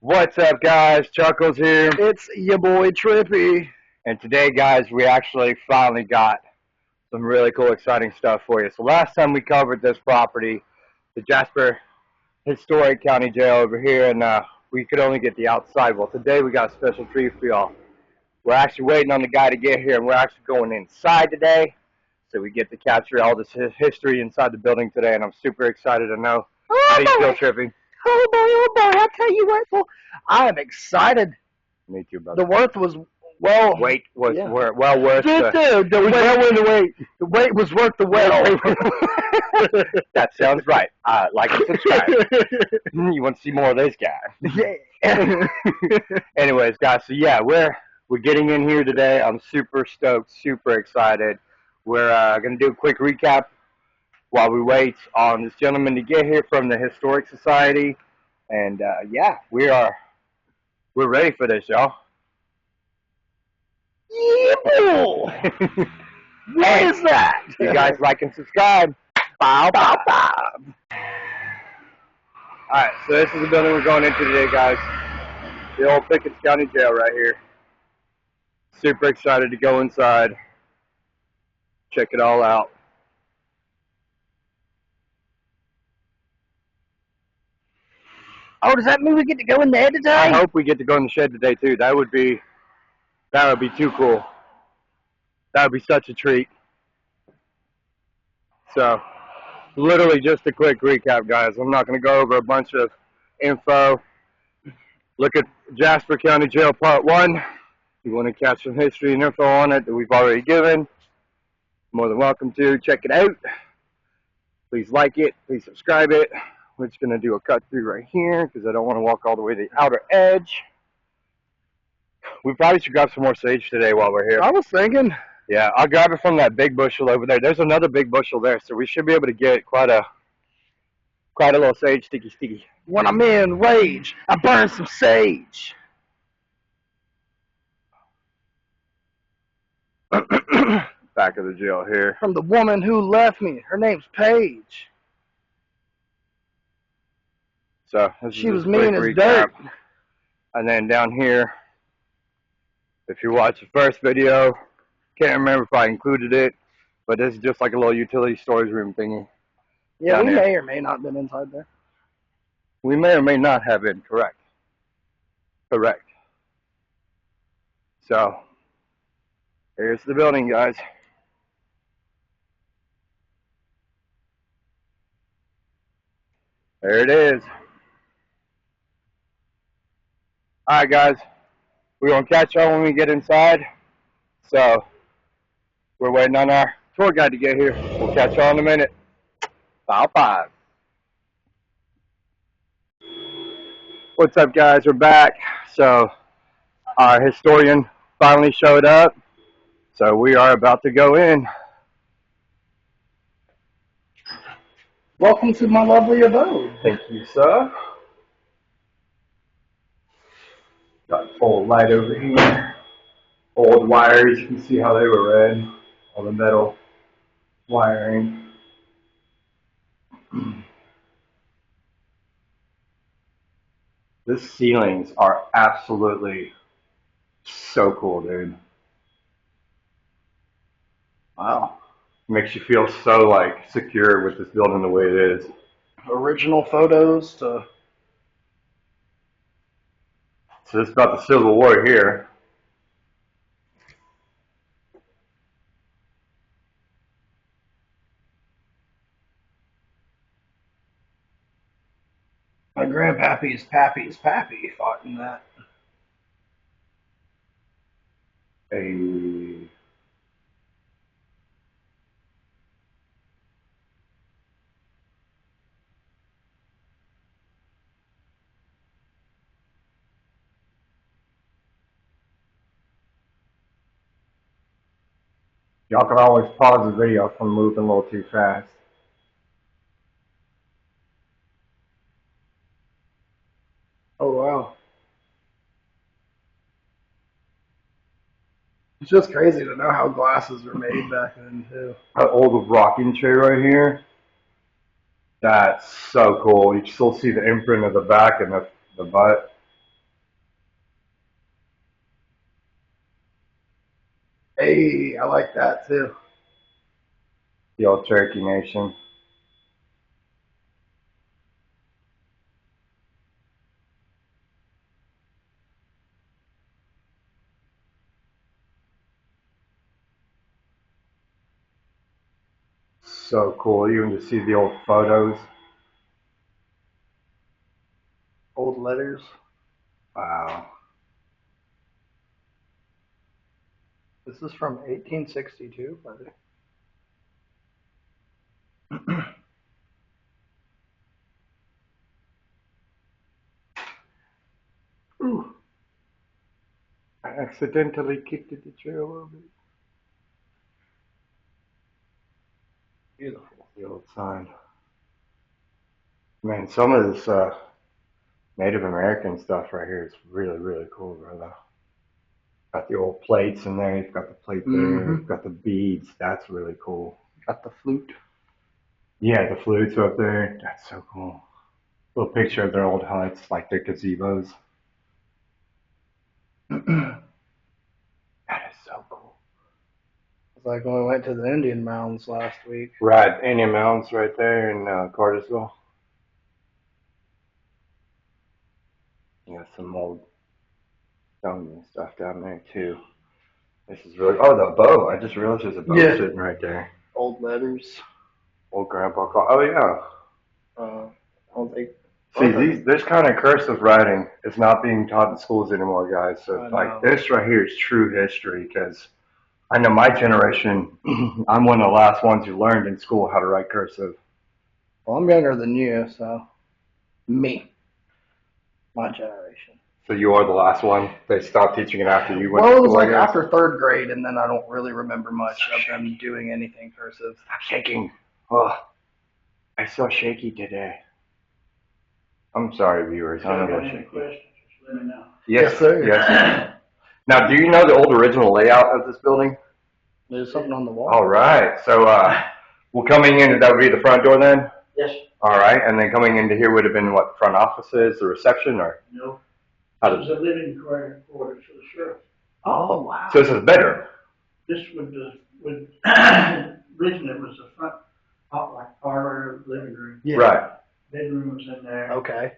What's up, guys? Chuckles here. It's your boy Trippy. And today, guys, we actually finally got some really cool, exciting stuff for you. So last time we covered this property, the Jasper Historic County Jail over here, and we could only get the outside. Well, today we got a special treat for y'all. We're actually waiting on the guy to get here, and we're actually going inside today. So we get to capture all this history inside the building today, and I'm super excited to know. How do you feel, Trippy? Oh boy, I'll tell you what, boy. I am excited. Me too, brother. The worth was well worth the wait. The wait was worth the wait. That sounds right. Like and subscribe. You want to see more of this guy? Yeah. Anyways, guys, so yeah, we're getting in here today. I'm super stoked, super excited. We're gonna do a quick recap while we wait on this gentleman to get here from the Historic Society, and yeah, we're ready for this, y'all. Yeah. What is that? You guys like and subscribe. Bow, bow, bow. Alright, so this is the building we're going into today, guys. The old Pickens County Jail right here. Super excited to go inside. Check it all out. Oh, does that mean we get to go in there today? I hope we get to go in the shed today too. That would be too cool. That would be such a treat. So, literally just a quick recap, guys. I'm not going to go over a bunch of info. Look at Jasper County Jail Part 1. If you want to catch some history and info on it that we've already given, more than welcome to check it out. Please like it. Please subscribe it. We're just going to do a cut through right here because I don't want to walk all the way to the outer edge. We probably should grab some more sage today while we're here. I was thinking. Yeah, I'll grab it from that big bushel over there. There's another big bushel there, so we should be able to get quite a little sage sticky. When I'm in rage, I burn some sage. Back of the jail here. From the woman who left me. Her name's Paige. So she was mean as dirt. And then down here, if you watch the first video, can't remember if I included it, but this is just like a little utility storage room thingy. Yeah, we may or may not have been inside there. We may or may not have been, correct. So, here's the building, guys. There it is. Alright, guys. We're going to catch y'all when we get inside. So, we're waiting on our tour guide to get here. We'll catch y'all in a minute. Bow, bow. What's up, guys? We're back. So, our historian finally showed up. So, we are about to go in. Welcome to my lovely abode. Thank you, sir. Got full light over here. Old wires, you can see how they were red. All the metal wiring. The ceilings are absolutely so cool, dude. Wow. Makes you feel so like secure with this building the way it is. Original photos to. So this is about the Civil War here. My grandpappy's pappy fought in that. Hey. Y'all can always pause the video if I'm moving a little too fast. Oh, wow. It's just crazy to know how glasses were made back then, too. That old rocking chair right here. That's so cool. You can still see the imprint of the back and the butt. Hey, I like that too. The old Cherokee Nation. So cool. Even to see the old photos. Old letters. Wow. This is from 1862, buddy. Ooh, I accidentally kicked at the chair a little bit. beautiful. The old sign. Man, some of this Native American stuff right here is really, really cool, brother. Got the old plates in there. You've got the plate there. You've got the beads. That's really cool. Got the flute. Yeah, the flutes up there. That's so cool. Little picture of their old huts, like their gazebos. That is so cool. It's like when we went to the Indian Mounds last week. Right, Indian Mounds right there in Cartersville. You got some old stones and stuff down there too. This is really. Oh, the boat. I just realized there's a boat sitting right there. Old letters. Old Grandpa called. Oh yeah. I don't think. See, this kind of cursive writing is not being taught in schools anymore, guys. So like this right here is true history because I know my generation. I'm one of the last ones who learned in school how to write cursive. Well, I'm younger than you, so me, my generation. So you are the last one. They stopped teaching it after you went. Well, to it was school, I like guess? after third grade, and then I don't really remember much of them doing anything cursive. Stop shaking. Oh, I'm so shaky today. I'm sorry, viewers. I'm a little shaky. Yes, sir. Yes. Now, do you know the old original layout of this building? There's something on the wall. All right. So, well, coming in, that would be the front door then? Yes. All right. And then coming into here would have been what, front offices, the reception, or? No. How This is a living quarters for the sheriff. Oh, wow. So this is better. This would originally it was the front, like parlor, living room. Yeah. Right. Bedroom was in there. Okay.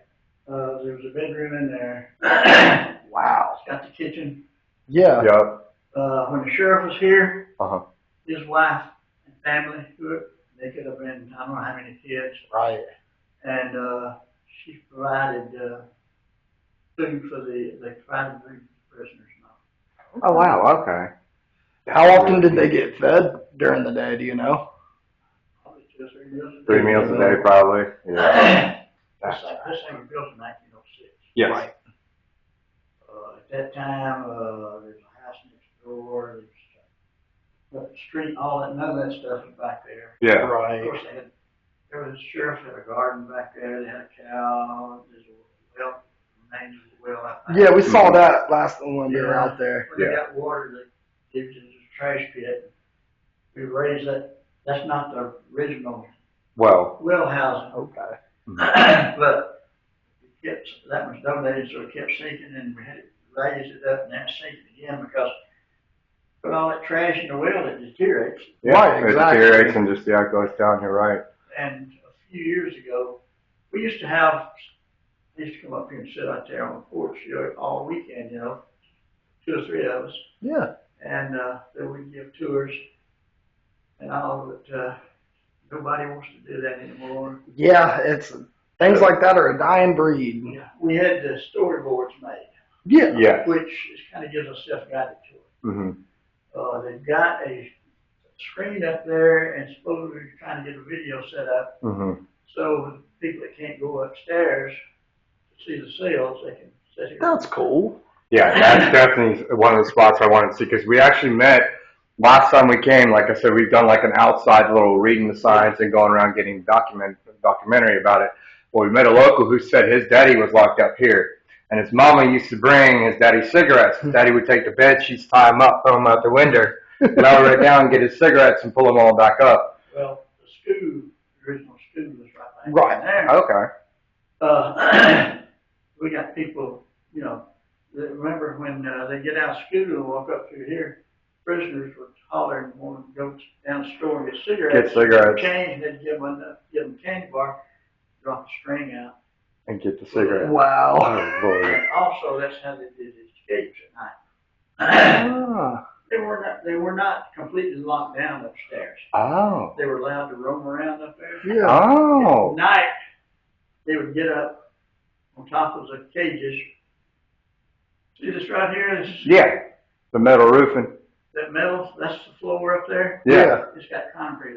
There was a bedroom in there. Wow. It's got the kitchen. Yeah. Yep. When the sheriff was here, Uh-huh. his wife and family, they could have been, I don't know how many kids. Right. And she provided food for they provided food for prisoners and all. Oh, wow. Okay. How often did they get fed during the day? Do you know? Probably 2 or 3 meals. 3 meals a day, probably. Yeah. This thing was built in 1906. Yes. Right. At that time, there's a house next door. There's the street, all that. None of that stuff was back there. Yeah. Of Right. course, there was a sheriff had a garden back there. They had a cow. There's a well, names of the well out there. Yeah, we saw that last one when we were out there. When they got water, they did a trash pit. We raised that. That's not the original Well. well housing. Okay. But that was donated, so it kept sinking, and we had to raise it up and then sink it again because put all that trash in the well, it deteriorates. Yeah, Right, it exactly. deteriorates and just, yeah, it goes down here, right. And a few years ago, we used to have, they used to come up here and sit out there on the porch all weekend, 2 or 3 of us, Yeah. and then we'd give tours and all, but nobody wants to do that anymore. Yeah, it's things like that are a dying breed. Yeah, we had the storyboards made. Yeah. Yeah. Which kind of gives a self-guided tour. Mm-hmm. They've got a screen up there and supposedly we're trying to get a video set up. Mm-hmm. So people that can't go upstairs to see the sales, they can sit here. That's cool. Yeah, that's definitely one of the spots I wanted to see because we actually met last time we came. Like I said, we've done like an outside little reading the signs and going around getting documentary about it. Well, we met a local who said his daddy was locked up here, and his mama used to bring his daddy cigarettes. His daddy would take the bed sheets, tie them up, throw them out the window, lower it down, get his cigarettes, and pull them all back up. Well, the original school was right Right. there. Okay. We got people, that remember when they get out of school and walk up through here, prisoners were hollering, wanting to go down the store and get cigarettes. Get cigarettes. Change, and then give them a candy bar, drop the string out. And get the cigarette. Wow. Oh, Lord. And also, that's how they did escapes at night. Ah. They were not completely locked down upstairs. Oh. They were allowed to roam around up there. Yeah. Oh. At night, they would get up on top of the cages. See this right here? This, Yeah. The metal roofing. that metal, that's the floor up there. Yeah. It's got concrete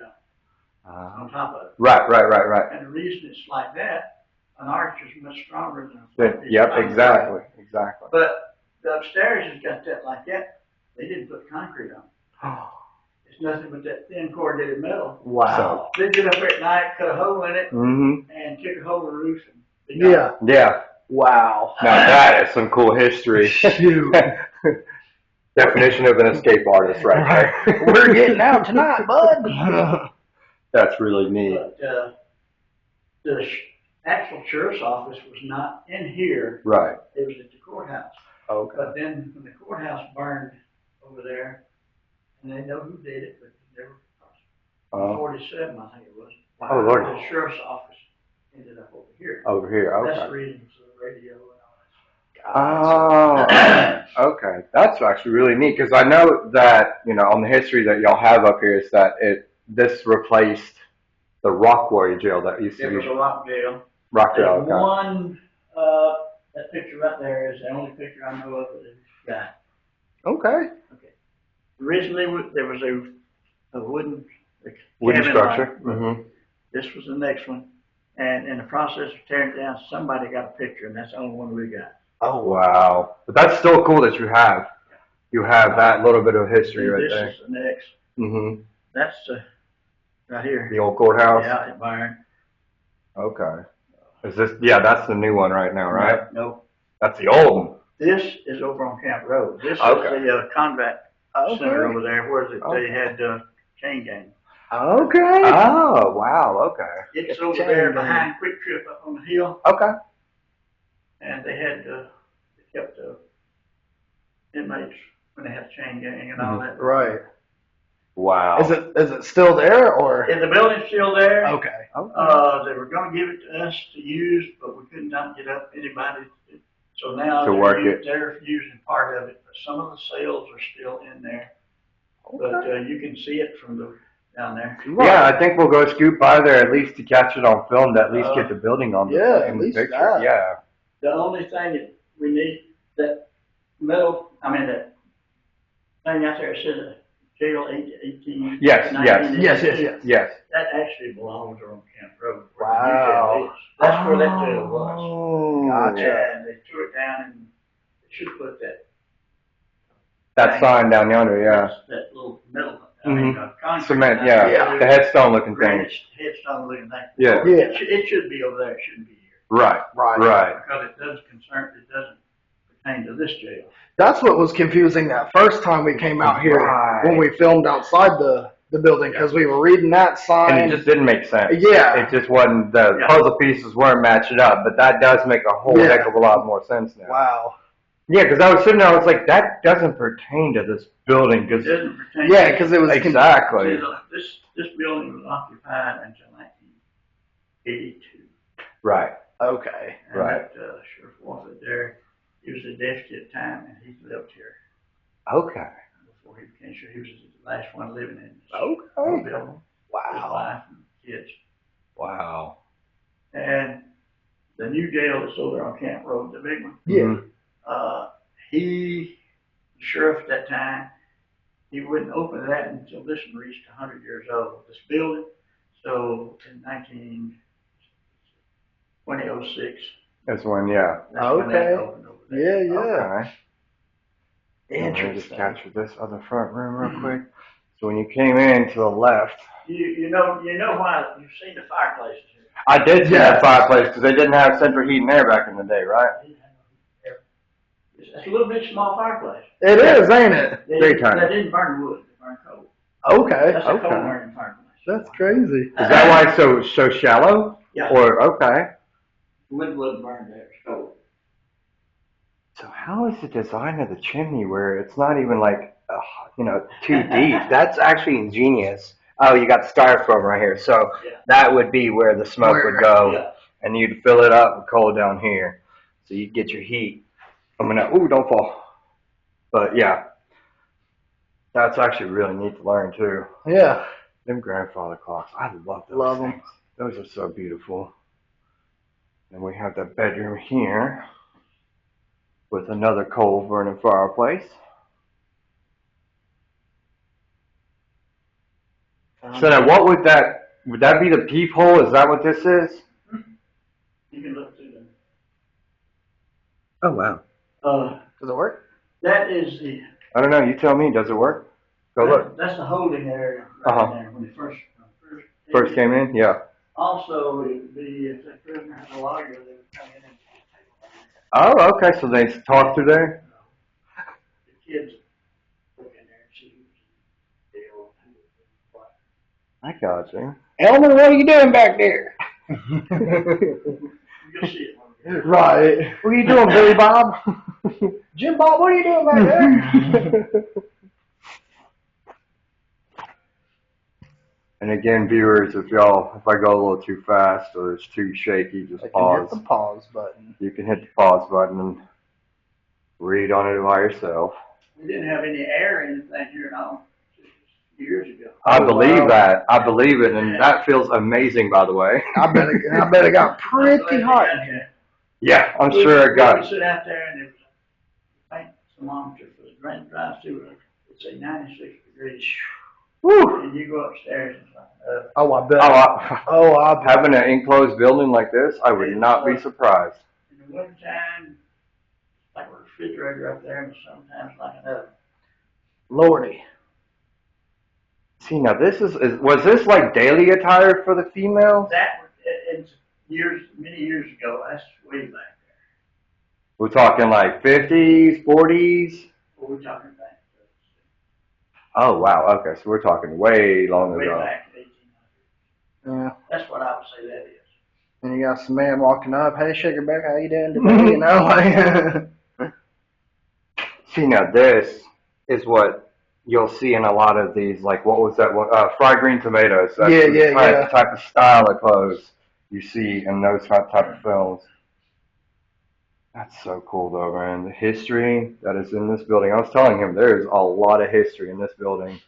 on top of it. Right, right, right, right. And the reason it's like that, an arch is much stronger than a flat piece of Yep, concrete. exactly, exactly. But the upstairs has got that like that. They didn't put concrete on it. It's nothing but that thin corrugated metal. Wow. They'd get up at night, cut a hole in it, Mm-hmm. and kick a hole in the roof. And be gone. Yeah. Yeah. Wow. Now that is some cool history. Shoot. Definition of an escape artist right there. We're getting out tonight, bud. That's really neat. But the actual sheriff's office was not in here. Right. It was at the courthouse. Okay. But then when the courthouse burned over there, and they know who did it, but they were 47, I think it was. Oh, Lord. The sheriff's office ended up over here. Over here, That's the okay. reason for the radio and all Oh, okay. That's actually really neat because I know that, on the history that y'all have up here is that this replaced the Rockaway jail that used that. to It was be a rock jail. Rockdale. There's Okay. one, that picture right there is the only picture I know of of this guy. Okay. Originally, there was a wooden Wooden cabin structure. like- Mm-hmm. This was the next one. And in the process of tearing it down, somebody got a picture, and that's the only one we got. Oh, wow. But that's still cool that you have. You have that little bit of history right This there. is the next. Mm-hmm. That's right here. The old courthouse? Yeah, it burned. Okay. Is this, yeah, that's the new one right now, right? No. That's the old one. This is over on Camp Road. This Okay. is the combat center Okay. over there where Okay. they had chain gang. Okay. Oh, wow. Okay. It's over Chain there gang. behind Quick Trip up on the hill, Okay. and they had they kept the inmates when they had chain gang and all that. Right. Wow. Is it still there or? Is the building still there? Okay. They were going to give it to us to use, but we could not get up anybody. So now To work it. they're using part of it, but some of the sails are still in there. But you can see it from down there. Yeah, I think we'll go scoot by there at least to catch it on film, to at least get the building on yeah, at in the least picture. that. Yeah. The only thing that we need, that that thing out there that says jail 18. Yes, 19, yes. Yes. That actually belongs on Camp Road. where Wow. the new jail is. That's where that jail was. Oh. Gotcha. And they tore it down and they should put That sign down yonder, yeah. that little metal, concrete. Cement, yeah. Yeah. The headstone looking thing. Granite headstone looking thing. Yeah. Yeah. It should be over there. It shouldn't be here. Right, right. Because it doesn't pertain to this jail. That's what was confusing that first time we came out here Right. when we filmed outside the building because we were reading that sign. And it just didn't make sense. Yeah. It just wasn't, the Yeah. puzzle pieces weren't matching up, but that does make a whole Yeah. heck of a lot more sense now. Wow. Yeah, because I was sitting there, I was like, that doesn't pertain to this building. It Cause, doesn't pertain. Yeah, because it was exactly. This building was occupied until 1982. Right. Okay. And Right. that Sheriff Walford there, he was a deputy at the time, and he lived here Okay. before he became sheriff. He was the last one living in this Okay. building. His Wow. wife and kids. Wow. And the new jail that's over on Camp Road, the big one, Yeah. Mhm. the sheriff at that time, he wouldn't open that until this one reached 100 years old, this building. So in 2006, This one, yeah. that's when that Okay. opened over there. Yeah, yeah. Okay. Let me just Interesting. capture this other front room real quick. So when you came in to the left, You know why you've seen the fireplaces here. I did see Yeah. that fireplace because they didn't have central heat and air back in the day, right? It's a little bit small fireplace. It is, ain't it? Big time. They didn't burn wood, they burned coal. Okay. That's a Okay. coal burning fireplace. That's crazy. Is that why it's so shallow? Yeah. Or okay. Wood wasn't burned there, it's coal. So how is the design of the chimney where it's not even like too deep. That's actually ingenious. Oh, you got the styrofoam right here. So Yeah. that would be where the smoke would go, Yeah. and you'd fill it up with coal down here. So you'd get your heat. Ooh, don't fall. But yeah, that's actually really neat to learn too. Yeah. Them grandfather clocks, I love those Love 'em. things. Those are so beautiful. And we have the bedroom here with another coal burning fireplace. So now, what would that be the peephole? Is that what this is? You can look through them. Oh wow. Does it work? That is the. I don't know. You tell me. Does it work? Go look. That's the holding area right there when they First came in. Yeah. Also, it would be if the prisoner had a lawyer, they would come in and Oh, okay. So they talk through there. the kids look in there and see who's the deal and who was what. I got you. Elmer, what are you doing back there? You'll see it. Right. What are you doing, Billy Bob? Jim Bob, what are you doing back there? And again, viewers, if I go a little too fast or it's too shaky, just I can pause. hit the pause button. You can hit the pause button and read on it by yourself. We didn't have any air or anything here at all years ago. I believe wow. that. I believe it, and that feels amazing, by the way. I bet it got pretty hot in here. Yeah, I'm sure it We got. would sit out there and it was, I think, thermometer for the grand drive through, it'd say 96 degrees. Woo. And you go upstairs and it's like, Oh, I bet. I bet. Having an enclosed building like this, I would not be surprised. in the wintertime, like a refrigerator up there, and sometimes like an oven. Lordy. See, now was this like daily attire for the females? That it's many years ago. That's way back there. We're talking like 50s, 40s. What we're talking about. Oh wow, okay, so we're talking way long Way ago. back in 1800. Yeah. That's what I would say that is. And you got some man walking up, hey Sugarback, how you doing today? You know, like See, now this is what you'll see in a lot of these, like what was that one? Fried green tomatoes. That's the type of style of clothes you see in those type of films. That's so cool though, man. The history that is in this building. I was telling him there's a lot of history in this building.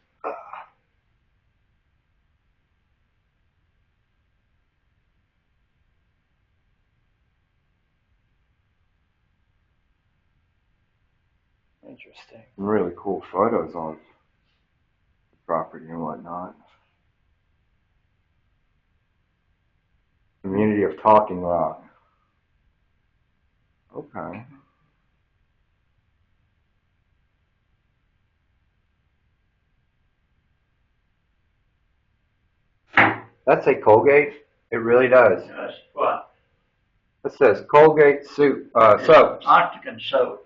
interesting. Some really cool photos on the property and whatnot. Community of Talking Rock. Okay. That say Colgate? It really does. That's what? It says Colgate soaps. Octagon soap.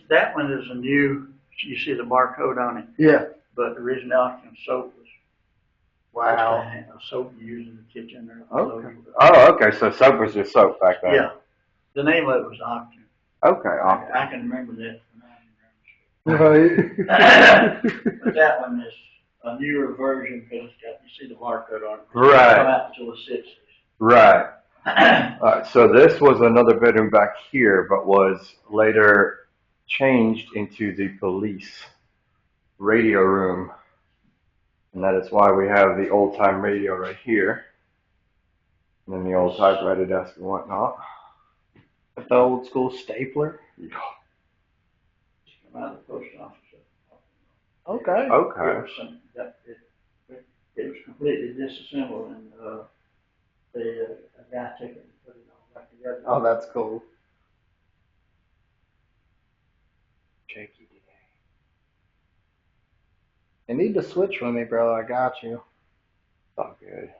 That one is a new. You see the barcode on it. Yeah. But the original Octagon soap was. Wow. A soap you use in the kitchen or. Okay. Oh, okay. So soap was just soap back then. Yeah. The name of it was Octagon. Okay. Octagon. I can remember that. Right. But that one is a newer version because it's got, you see the barcode on it. Right. It's come out until the 60s. Right. So this was another bedroom back here, but was later changed into the police radio room. And that is why we have the old time radio right here. And then the old typewriter desk and whatnot. The old school stapler. Yeah. Come out of the post office. Okay. Okay. It was completely disassembled and a guy took it and put it all back together. Oh, that's cool. Shaky today. You need to switch with me, bro. I got you. Oh, good.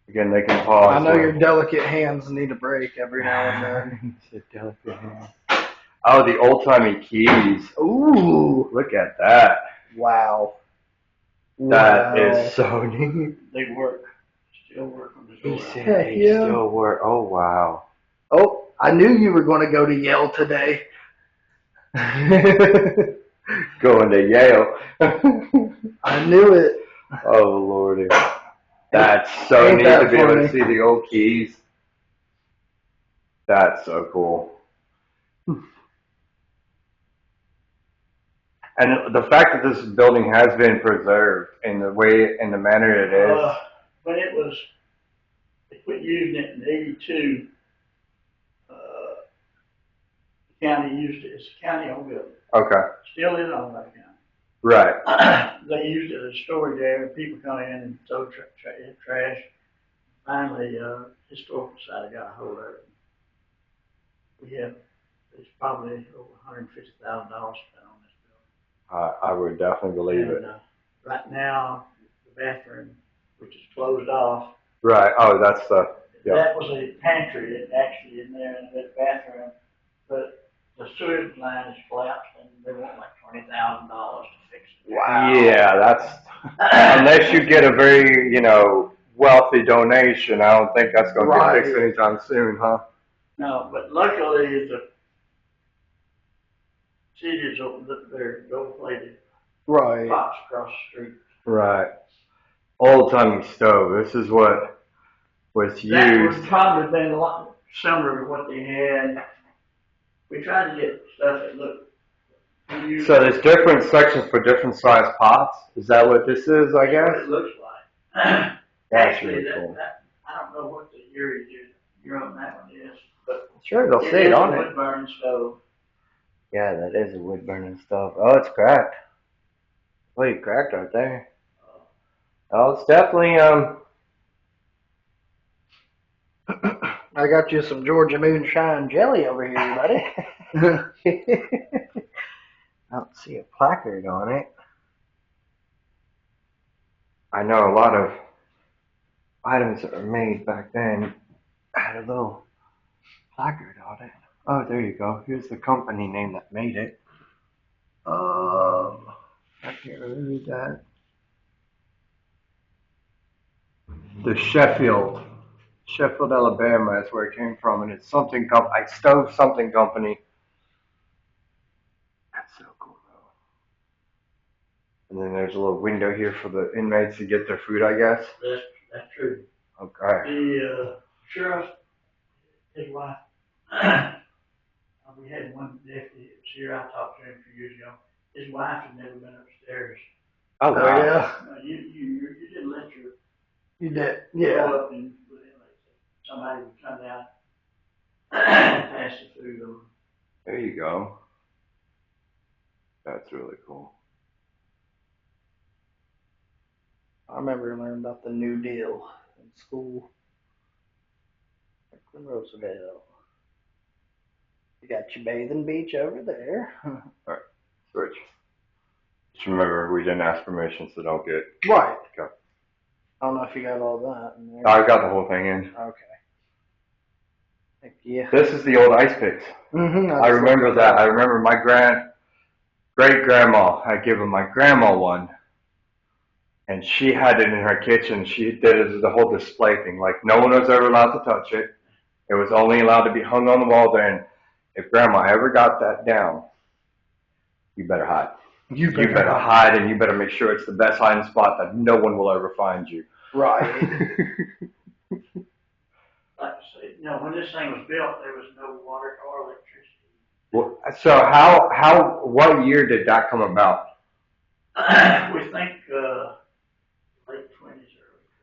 Again, they can pause. I know your delicate hands need a break every now and then. It's a delicate hand. Oh, the old-timey keys. Ooh. Look at that. Wow. That is so neat. They work. Still work on the He door. said Heck they yeah. still work. Oh, wow. Oh, I knew you were going to go to Yale today. Going to Yale. I knew it. Oh Lordy. That's so Ain't neat that to be able funny? to see the old keys. That's so cool. And the fact that this building has been preserved in the way, in the manner it is. When it was, they quit using it in '82. The county used it. It's a county-owned building. Okay. Still is owned by the county. Right. They used it as storage area. People come in and throw trash. Finally, historical society got a hold of it. We have, it's probably over $150,000 spent on this building. I would definitely believe it. Right now, the bathroom, which is closed off. Right. Oh, that's the. Yeah. That was a pantry actually in there in that bathroom, but the sewage line is collapsed and they want like $20,000 to fix it. Wow. Yeah, that's unless you get a very, wealthy donation. I don't think that's going to get fixed anytime soon, huh? No, but luckily the cities opened up their gold-plated pots across the street. Right. Old-timey stove. This is what was used. That would probably been a lot similar to what they had. We tried to get stuff that looked. So there's different sections for different size pots. Is that what this is? I guess. What it looks like. That's Actually, really cool. I don't know what the year on that one is, but Sure, they'll see it on it. Wood burning stove. Yeah, that is a wood burning stove. Oh, it's cracked. Oh, you cracked right there. Oh, it's definitely I got you some Georgia Moonshine jelly over here, buddy. I don't see a placard on it. I know a lot of items that were made back then had a little placard on it. Oh, there you go. Here's the company name that made it. I can't really read that. The Sheffield, Alabama is where it came from, and it's something stove something company. That's so cool though. And then there's a little window here for the inmates to get their food, I guess. That's true. Okay. The sheriff, his wife, we had one deputy that was here. I talked to him a few years ago. His wife had never been upstairs. Oh wow. Yeah. You didn't let your. You did. Go Yeah. up and somebody would come down and pass the food over. There you go. That's really cool. I remember learning about the New Deal in school. Franklin Roosevelt. You got your bathing beach over there. Alright, switch. Just remember, we didn't ask permission, so don't get. Right. Okay. I don't know if you got all that in there. I got the whole thing in. Okay. Heck yeah. This is the old ice picks. I remember that. I remember my great grandma had given my grandma one, and she had it in her kitchen. She did it as the whole display thing. Like no one was ever allowed to touch it. It was only allowed to be hung on the wall there. And if grandma ever got that down, you better hide. You better hide, and you better make sure it's the best hiding spot that no one will ever find you. Right. Like I say, when this thing was built, there was no water or electricity. So what year did that come about? We think late 20s, early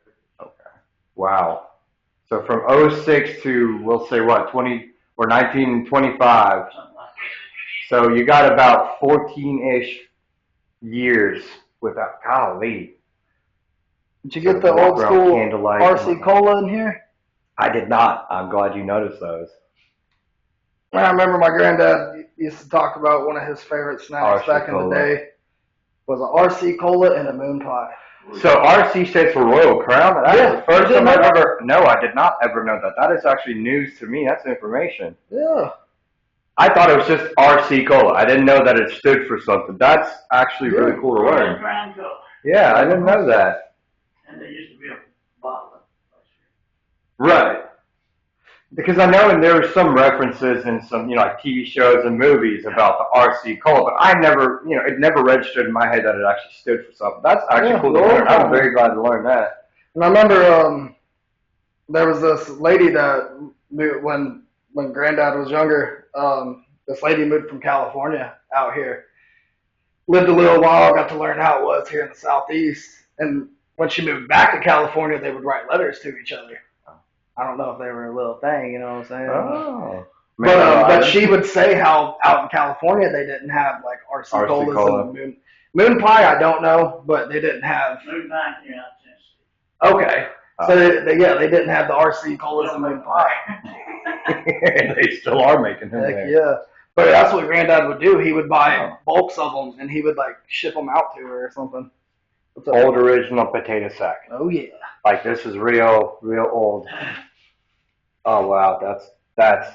30s. Okay. Wow. So from 06 to, we'll say what, 20 or 1925. Something like that. So you got about 14-ish years without, golly. Did you get the old school candlelight RC Cola in here? I did not. I'm glad you noticed those. I remember my granddad used to talk about one of his favorite snacks back in the day was an RC Cola and a moon pie. So RC stands for Royal Crown? That's the first time I've ever... No, I did not ever know that. That is actually news to me. That's information. Yeah. I thought it was just RC Cola. I didn't know that it stood for something. That's actually really cool to learn. Yeah, I didn't know that. And there used to be a bottle of Right. Because I know, and there were some references in some, like TV shows and movies about the RC Cola, but I never, it never registered in my head that it actually stood for something. That's actually cool to learn. I'm very glad to learn that. And I remember there was this lady that moved when Granddad was younger. This lady moved from California out here, lived a little while, got to learn how it was here in the Southeast, and when she moved back to California, they would write letters to each other. I don't know if they were a little thing, you know what I'm saying? Oh. But she would say how out in California they didn't have like RC colas and moon pie. I don't know, but they didn't have. Moon pie here out in Tennessee. Okay, so they didn't have the RC colas and moon pie. They still are making them. Heck yeah. But that's what Granddad would do. He would buy bulks of them, and he would like ship them out to her or something. Old original potato sack. Oh yeah. Like this is real old. Oh wow, that's.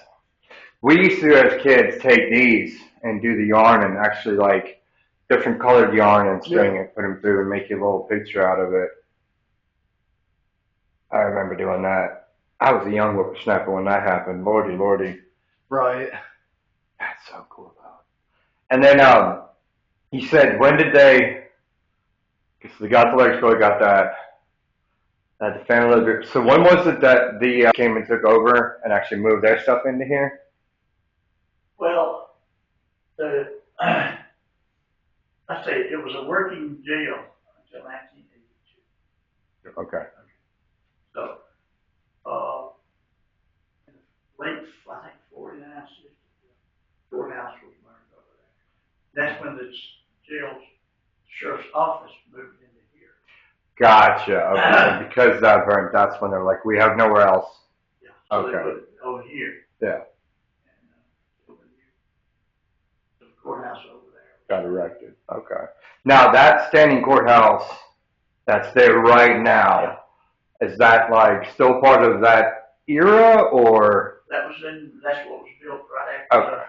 We used to as kids take these and do the yarn and actually like different colored yarn and string it, put them through and make you a little picture out of it. I remember doing that. I was a young whippersnapper when that happened. Lordy. Right. That's so cool though. And then you said when did they? Because they got the electrical, got that. The family lived here. So when was it that the came and took over and actually moved their stuff into here? Well, I say it was a working jail until 1982. Okay. So, in the late, I think 49, 60, the courthouse was burned over there. That's when the jail's sheriff's office moved into here. Gotcha. Okay. Because that burned, that's when they're like, we have nowhere else. Yeah. So okay. They put it over here. Yeah. The courthouse over there. Got erected. Okay. Now that standing courthouse that's there right now, is that like still part of that era or? That's what was built right after.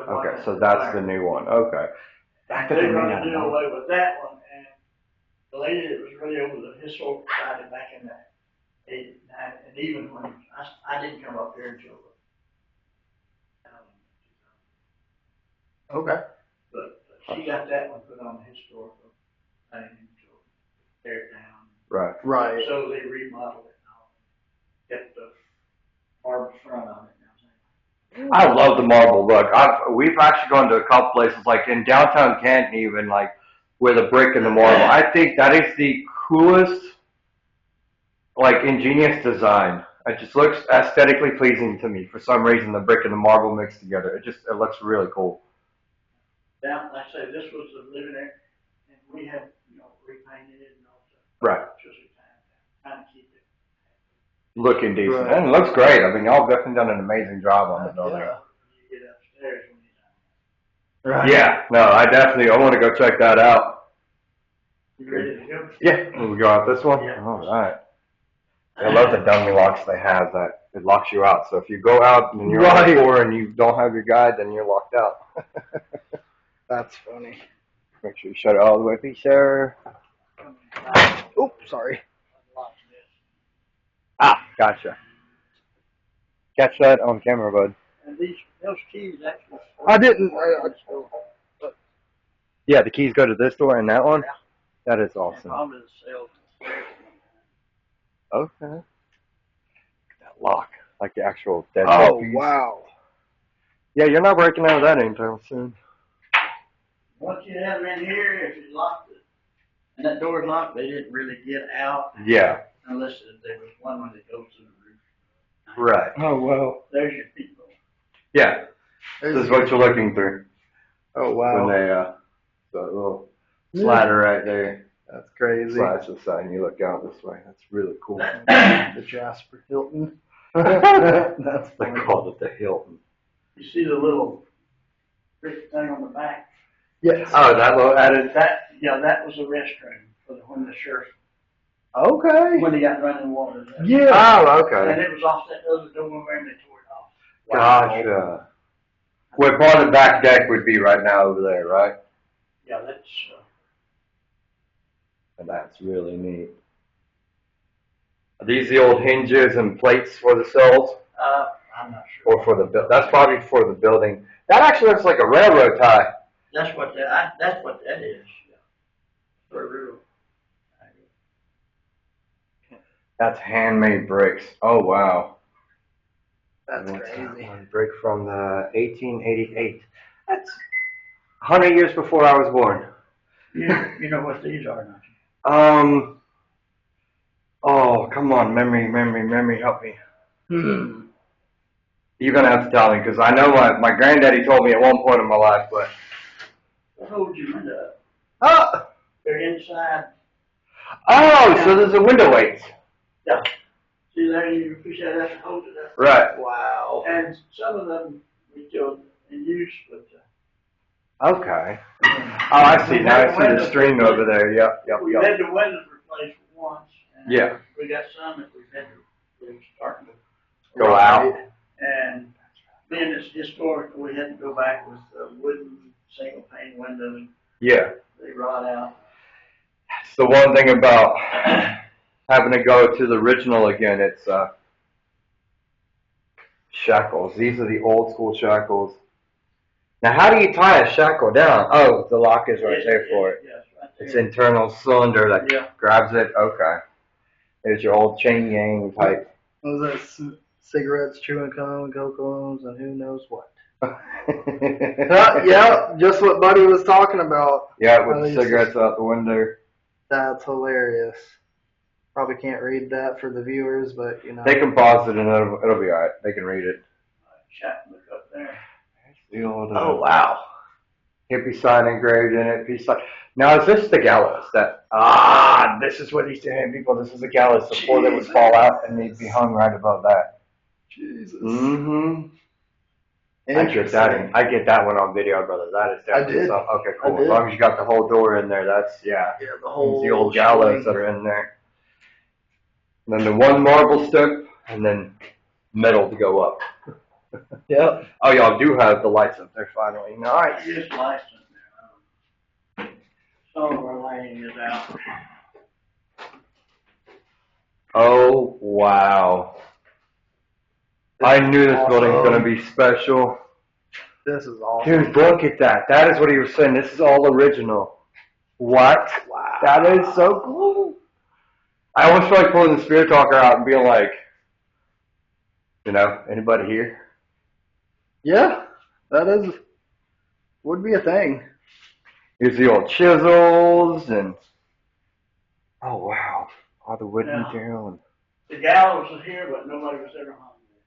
Okay. Okay, so that's the new one. Okay. They're going to do away with that one, and the lady that was really over the historical side back in the 80s, and even when I didn't come up here until Okay. But she got that one put on the historical thing until tear it down. Right. So they remodeled it and all. Kept the marble front on it. I love the marble look. We've actually gone to a couple places, like in downtown Canton, even like with a brick and the marble. I think that is the coolest, like ingenious design. It just looks aesthetically pleasing to me. For some reason, the brick and the marble mixed together, it looks really cool. Down, like I say, this was the living area, and we had repainted it and all that. Right. Just trying to keep it looking decent. Right. And it looks great. I mean, y'all have definitely done an amazing job on the building. Yeah. You get upstairs when you're done. Right. Yeah, no, I want to go check that out. You ready to go? Yeah, we go out this one? Yeah. All right. I love the dummy locks they have that it locks you out. So if you go out and you're on the floor and you don't have your guide, then you're locked out. That's funny. Make sure you shut it all the way, please, sir. Oops, sorry. Ah, gotcha. Catch that on camera, bud. And those keys actually. I didn't. Yeah, the keys go to this door and that one? Yeah. That is awesome. Okay. That lock, like the actual dead piece. Oh, wow. Yeah, you're not breaking out of that anytime soon. Once you have them in here, if you locked it, and that door's locked, they didn't really get out. Yeah. Unless there was one that goes to the roof. Right. Oh, well. There's your people. Yeah. This is what you're looking through. Oh, wow. When they, the little slider right there. That's crazy. Slides to the side and you look out this way. That's really cool. The Jasper Hilton. That's they called it the Hilton. You see the little brick thing on the back? Yes. Oh, that little added? That was a restroom for when the sheriff. Okay. When they got running water. Yeah. Oh, okay. And it was off that other door and they tore it off. Gotcha. Wow. Where part of the back deck would be right now over there, right? Yeah, that's. And that's really neat. Are these the old hinges and plates for the cells? I'm not sure. Or for the that's probably for the building. That actually looks like a railroad tie. That's what that is. Yeah. For real. That's handmade bricks. Oh wow. That's What's that crazy. one? Brick from the 1888. That's 100 years before I was born. You know what these are, don't you? Oh, come on, memory, help me. Hmm. You're gonna have to tell me because I know my granddaddy told me at one point in my life, but. What hold you in up? Oh, They're inside. so there's a window weight. Yeah. See there, you push that up and hold it up. Right. Wow. And some of them we still in use, but. Okay. Oh, I see. Now I see the string over there. Yep. We had the windows replaced once. And Yeah. We got some that we've had to, we're starting to Go out. And being it's historic, we had to go back with wooden single pane windows. Yeah. They rot out. It's the one thing about having to go to the original again. It's shackles. These are the old school shackles. Now, how do you tie a shackle down? Oh, the lock is right there for it. Yes, right there. It's internal cylinder that grabs it. Okay. There's your old chain gang type. What was that? Cigarettes, chewing gum, cocoa, and who knows what. Yeah, just what Buddy was talking about. Yeah, with the cigarettes out the window. That's hilarious. Probably can't read that for the viewers, but you know. They can pause it and it'll be alright. They can read it. Chat, look up there. The old, Oh wow. hippie sign engraved in it. Peace sign. Now is this the gallows? This is what he's saying, people. This is the gallows before they would fall out and they'd be hung right above that. Jesus. Mm-hmm. I get that one on video, brother. That is definitely something. Okay, cool. As long as you got the whole door in there, that's Yeah, the whole. the old gallows that are in there. And then the one marble step, and then metal to go up. Yep. Oh, y'all do have the lights up there finally. Nice. Just license now. Some of our lighting is out. Oh, wow. I knew this building's going to be special. This is awesome. Dude, look at that. That is what he was saying. This is all original. What? Wow. That is so cool. I almost feel like pulling the Spirit Talker out and being like, anybody here? Yeah, that would be a thing. Here's the old chisels and, oh, wow. All the wood material. The gallows is here, but nobody was ever hung there.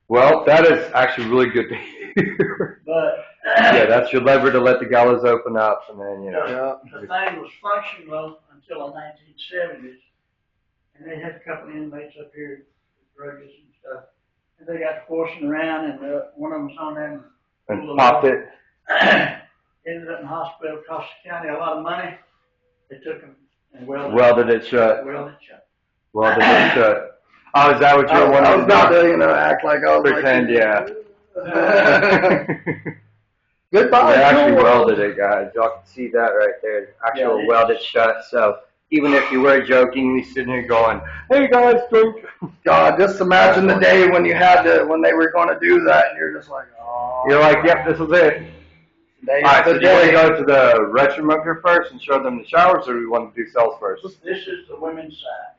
Well, that is actually really good to hear. But yeah, that's your lever to let the gallows open up, and then the thing was functional until the 1970s, and they had a couple of inmates up here with grudges and stuff, and they got forcing around, and one of them was on there and popped it. Ended up in hospital, cost the county a lot of money. They took him and welded it shut. Welded it shut. Welded it shut. Oh, is that what you're wanting I was to about to, act like I was pretend, yeah. Goodbye. They actually welded it, guys. Y'all can see that right there. Actual welded shut. So even if you were jokingly sitting here going, "Hey guys, drink." God, just imagine the day when when they were going to do that, and you're just like, oh. You're like, "Yep, this is it." Alright, so do you want to go to the restroom up here first and show them the showers, or do we want to do cells first? This is the women's side.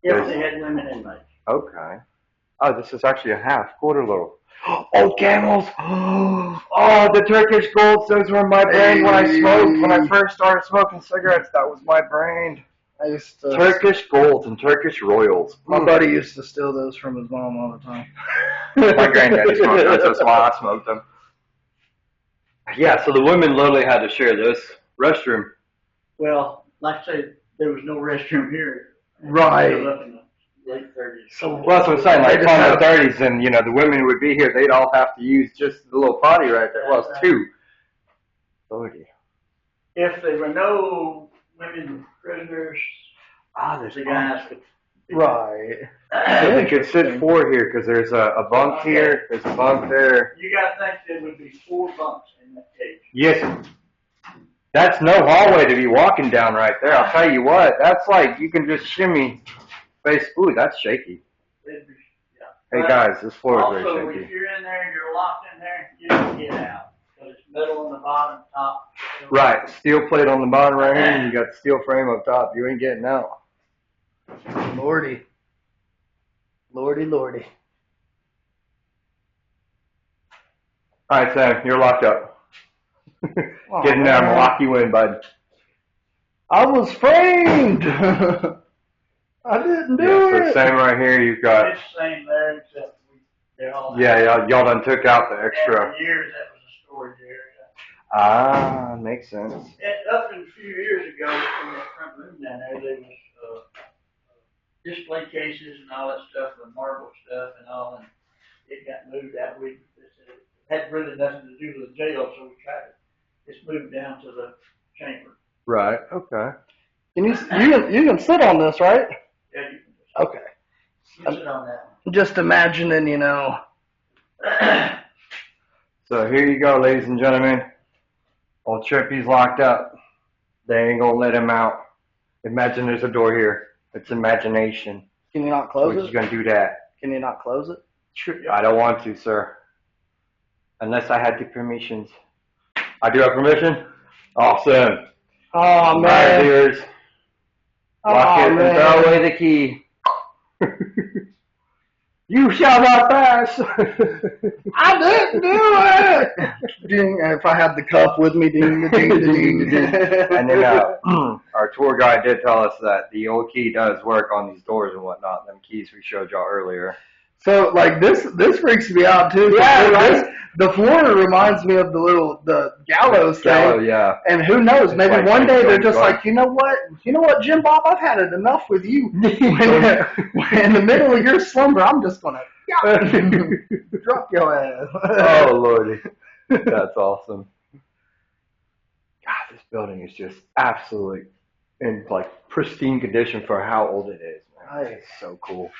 If they had women inmates. Okay. Oh, this is actually a half, quarter loaf. Oh, camels! Oh, the Turkish golds, those were my brain when I smoked. When I first started smoking cigarettes, that was my brain. I used to Turkish golds and Turkish royals. My buddy used to steal those from his mom all the time. My granddaddy smoked those, that's why I smoked them. Yeah, so the women literally had to share this restroom. Well, like I say, there was no restroom here. Right. Up in the late 30s. So well, that's what I'm saying. Like in the 30s, and the women would be here. They'd all have to use just the little potty right there. Well, it's two. 40. If there were no women prisoners, the guys could. Right. So they could sit four here because there's a bunk here. There's a bunk there. You got to think there would be 4 bunks in that cage. Yes. That's no hallway to be walking down right there. I'll tell you what. That's like you can just shimmy face. Ooh, that's shaky. Hey guys, this floor is Also, very if shaky. you're in there, you're locked in there, you don't get out. Because it's metal on the bottom, top. Right, steel plate on the bottom right here, and you got the steel frame up top. You ain't getting out. Lordy. Lordy, lordy. All right, Sam, you're locked up. Oh, Getting down, man. lock you in, bud. I was framed. I didn't do So it. same right here. You've got. It's the same there, except they're all. Yeah, y'all done took out the And extra. for years, that was a storage area. Ah, makes sense. And up in a few years ago, in that front room down there was display cases and all that stuff, the marble stuff and all, and it got moved out. It had really nothing to do with the jail, so we tried to. It's moved down to the chamber. Right. Okay. You can sit on this, right? Yeah, you can Okay. sit on that one. Just imagining, you know. So here you go, ladies and gentlemen. Old Trippy's locked up. They ain't gonna let him out. Imagine there's a door here. It's imagination. Can you not close We're just it? gonna do that. Can you not close it? I don't want to, sir. Unless I had the permissions. I do have permission? Awesome. Oh, All right, man. viewers. Lock Oh, it and man. throw away the key. You shall not pass. I didn't do it. Ding, if I had the cup with me, ding, ding, ding, ding. And then our tour guide did tell us that the old key does work on these doors and whatnot. Them keys we showed y'all earlier. So, like, this freaks me out, too. Yeah, right. The floor reminds me of the gallows thing. Yeah. And who knows, It's maybe like one day they're James just Bond. like, you know what, Jim Bob, I've had it enough with you. In the middle of your slumber, I'm just going to drop your ass. Oh, Lordy. That's awesome. God, this building is just absolutely in, like, pristine condition for how old it is. Man. Nice. It's so cool.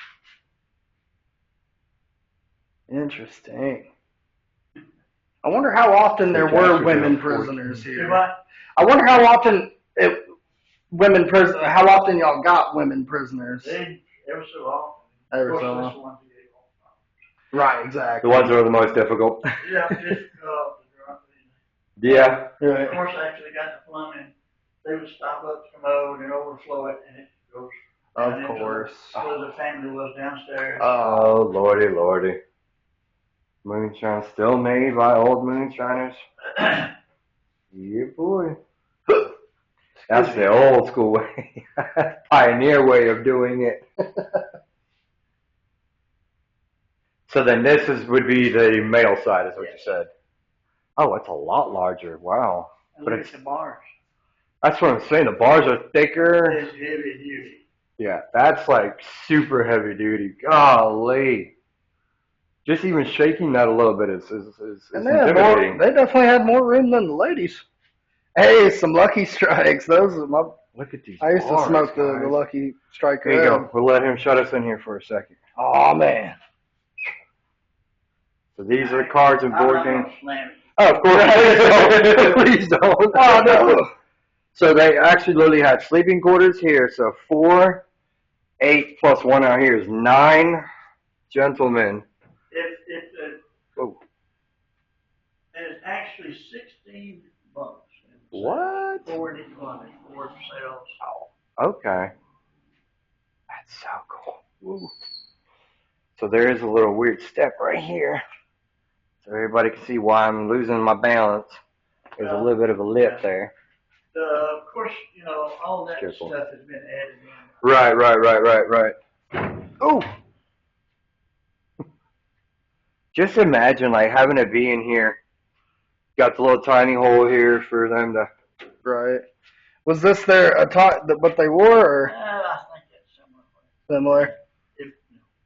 Interesting. I wonder how often there Hey, were Jasper, women yeah, prisoners Do here. what? I wonder how often how often y'all got women prisoners. Ever so often. Every Of so course, often. this one's the Right, The exactly. ones that are the most difficult. Yeah, just the drunk. Yeah. Of Right. course, I actually got the plumbing. They would stop up the commode and overflow it, and it goes. Of down into course. Where the family was downstairs. Oh, Lordy, Lordy. Moonshine still made by old moonshiners. Yeah, boy. That's the old school way. Pioneer way of doing it. So then this would be the male side, is what you said. Oh, it's a lot larger. Wow. And But look it's- at the bars. That's what I'm saying. The bars are thicker. It's heavy duty. Yeah, that's like super heavy duty. Golly. Just even shaking that a little bit is And they had intimidating. they definitely had more room than the ladies. Hey, some Lucky Strikes. Those are my. Look at these I used to bars, smoke the guys. Lucky Strike. Here you Red. go. We'll let him shut us in here for a second. Oh man. So these are cards and board I'm not games. gonna slam it. Oh, of course. Please don't. Oh no. So they actually literally had sleeping quarters here. So 4, 8 plus 1 out here is 9 gentlemen. Oh. There's actually 16 bunks. What? 4 in each one, 4 cells. Okay. That's so cool. Ooh. So there is a little weird step right here. So everybody can see why I'm losing my balance. There's a little bit of a lip there. Of course, all that Careful. stuff has been added in. Right. Oh! Just imagine like having a bee in here. Got the little tiny hole here for them to. Right. Was this their what they wore or I think that's similar?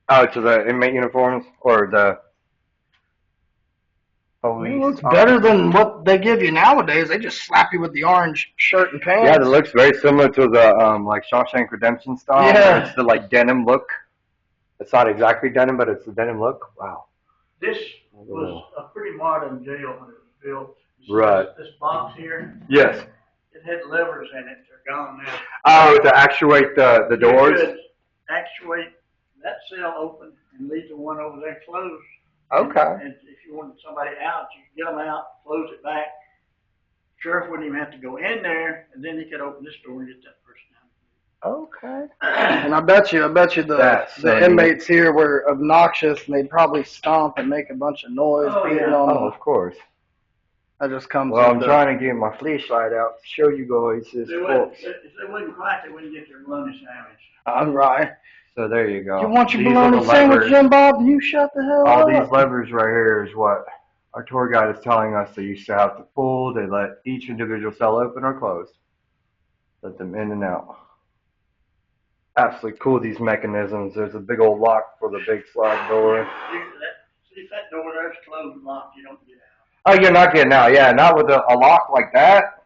Oh, to the inmate uniforms or the police. Well, it's better than what they give you nowadays. They just slap you with the orange shirt and pants. Yeah, it looks very similar to the like Shawshank Redemption style. Yeah. It's the like denim look. It's not exactly denim, but it's the denim look. Wow. This was a pretty modern jail when it was built. You see Right. This box here, Yes. it had levers in it. They're gone now. Oh, to actuate the doors. You could actuate that cell open and leave the one over there closed. Okay. And if you wanted somebody out, you could get them out, close it back. Sheriff wouldn't even have to go in there, and then he could open this door and get that person out. Okay. And I bet you the inmates here were obnoxious, and they'd probably stomp and make a bunch of noise beating on them. Oh, of course. That just comes. Well, I'm trying to get my flashlight out to show you guys this. If they wouldn't quiet, they wouldn't get their bologna sandwich. I'm right. So there you go. You want your bologna sandwich, Jim Bob? You shut the hell up. All these levers right here is what our tour guide is telling us they used to have to pull. They let each individual cell open or closed. Let them in and out. Absolutely cool, these mechanisms. There's a big old lock for the big slide door. See if that door there's closed and locked, you don't get out. Oh, you're not getting out. Yeah, not with a lock like that.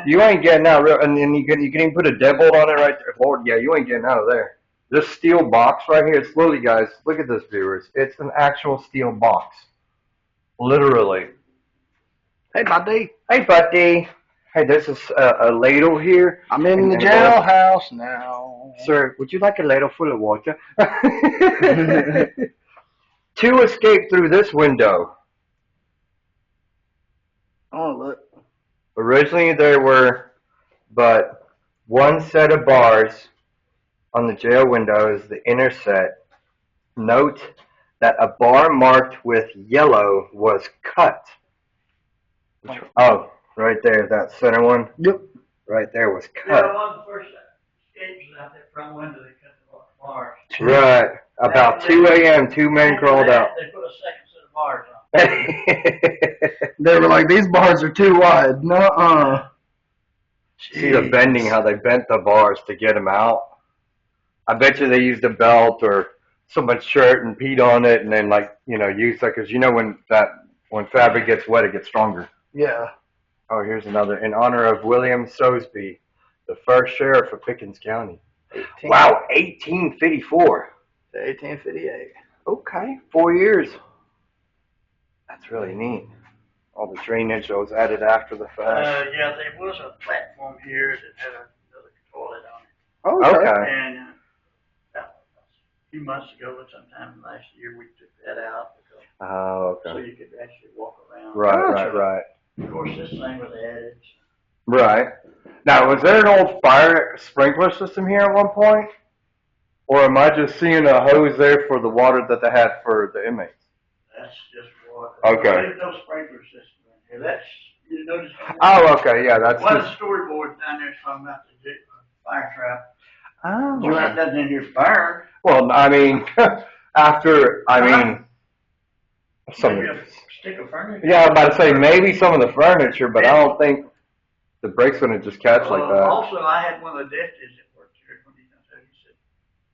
You ain't getting out. And then you can even put a deadbolt on it right there. Lord, yeah, you ain't getting out of there. This steel box right here, it's literally, guys, look at this, viewers. It's an actual steel box. Literally. Hey, buddy. Hey, buddy. Hey, this is a ladle here. I'm in the jailhouse now. Sir, would you like a ladle full of water? To escape through this window. Oh, look. Originally, there were but one set of bars on the jail windows, the inner set. Note that a bar marked with yellow was cut. Oh, right there, that center one. Yep. Right there was cut. Yeah, one of the first escapes out there front window, they cut the bars. Right. About 2 a.m., 2 men crawled out. They put a second set of bars on. They were like, these bars are too wide. Nuh-uh. See the bending, how they bent the bars to get them out. I bet you they used a belt or someone's shirt and peed on it, and then use that, because when fabric gets wet, it gets stronger. Yeah. Oh, here's another. In honor of William Sosby, the first sheriff of Pickens County. Wow, 1854. 1858. Okay, 4 years. That's really neat. All the drainage that was added after the fact. Yeah, there was a platform here that had another toilet on it. Oh, okay. And a few months ago, sometime last year, we took that out so you could actually walk around. Right. Of course, this thing was added. Right. Now, was there an old fire sprinkler system here at one point? Or am I just seeing a hose there for the water that they had for the inmates? That's just water. Okay. There's no sprinkler system in here. You notice. Oh, okay, yeah, that's one of the storyboards down there talking about the fire trap. Oh. You have nothing in here burn. Well, I mean, Maybe a stick of furniture. Yeah, I was about to say maybe some of the furniture, but I don't think the brakes gonna just catch like that. Also, I had one of the deputies that worked here when he said,